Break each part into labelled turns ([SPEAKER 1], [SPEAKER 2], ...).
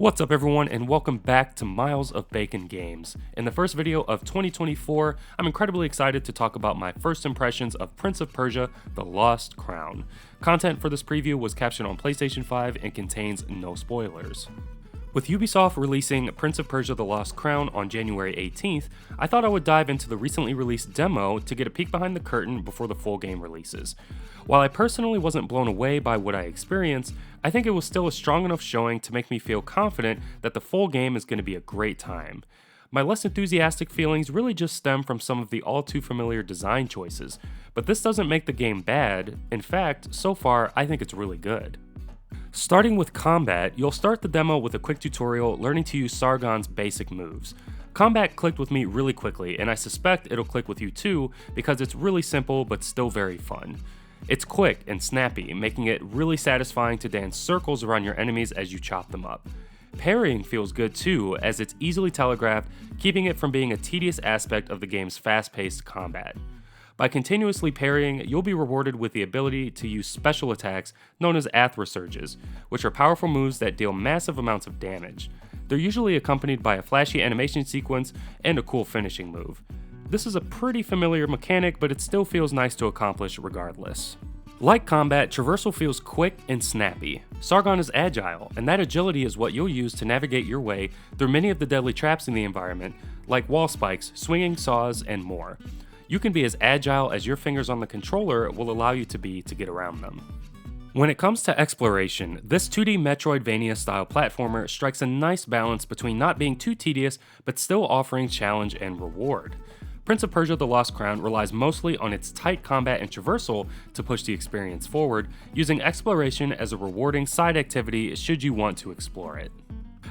[SPEAKER 1] What's up everyone, and welcome back to Myles of Bacon Games. In the first video of 2024, I'm incredibly excited to talk about my first impressions of Prince of Persia: The Lost Crown. Content for this preview was captioned on PlayStation 5 and contains no spoilers. With Ubisoft releasing Prince of Persia: The Lost Crown on January 18th, I thought I would dive into the recently released demo to get a peek behind the curtain before the full game releases. While I personally wasn't blown away by what I experienced, I think it was still a strong enough showing to make me feel confident that the full game is going to be a great time. My less enthusiastic feelings really just stem from some of the all too familiar design choices, but this doesn't make the game bad. In fact, so far, I think it's really good. Starting with combat, you'll start the demo with a quick tutorial learning to use Sargon's basic moves. Combat clicked with me really quickly, and I suspect it'll click with you too because it's really simple but still very fun. It's quick and snappy, making it really satisfying to dance circles around your enemies as you chop them up. Parrying feels good too, as it's easily telegraphed, keeping it from being a tedious aspect of the game's fast-paced combat. By continuously parrying, you'll be rewarded with the ability to use special attacks known as Athra Surges, which are powerful moves that deal massive amounts of damage. They're usually accompanied by a flashy animation sequence and a cool finishing move. This is a pretty familiar mechanic, but it still feels nice to accomplish regardless. Like combat, traversal feels quick and snappy. Sargon is agile, and that agility is what you'll use to navigate your way through many of the deadly traps in the environment, like wall spikes, swinging saws, and more. You can be as agile as your fingers on the controller will allow you to be to get around them. When it comes to exploration, this 2D Metroidvania style platformer strikes a nice balance between not being too tedious but still offering challenge and reward. Prince of Persia: The Lost Crown relies mostly on its tight combat and traversal to push the experience forward, using exploration as a rewarding side activity should you want to explore it.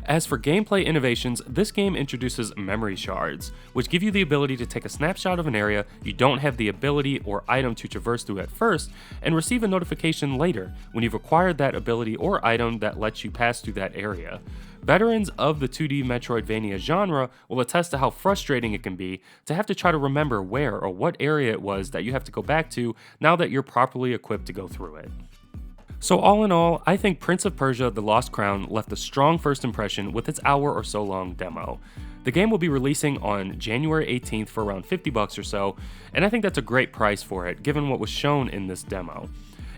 [SPEAKER 1] As for gameplay innovations, this game introduces memory shards, which give you the ability to take a snapshot of an area you don't have the ability or item to traverse through at first, and receive a notification later when you've acquired that ability or item that lets you pass through that area. Veterans of the 2D Metroidvania genre will attest to how frustrating it can be to have to try to remember where or what area it was that you have to go back to now that you're properly equipped to go through it. So all in all, I think Prince of Persia: The Lost Crown left a strong first impression with its hour or so long demo. The game will be releasing on January 18th for around $50 or so, and I think that's a great price for it given what was shown in this demo.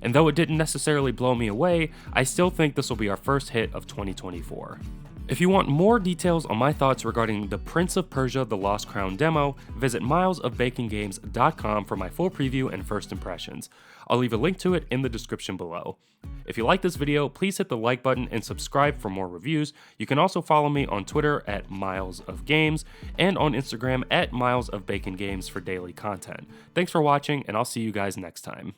[SPEAKER 1] And though it didn't necessarily blow me away, I still think this will be our first hit of 2024. If you want more details on my thoughts regarding the Prince of Persia: The Lost Crown demo, visit MylesOfBaconGames.com for my full preview and first impressions. I'll leave a link to it in the description below. If you like this video, please hit the like button and subscribe for more reviews. You can also follow me on Twitter at MylesOfGames and on Instagram at MylesOfBaconGames for daily content. Thanks for watching, and I'll see you guys next time.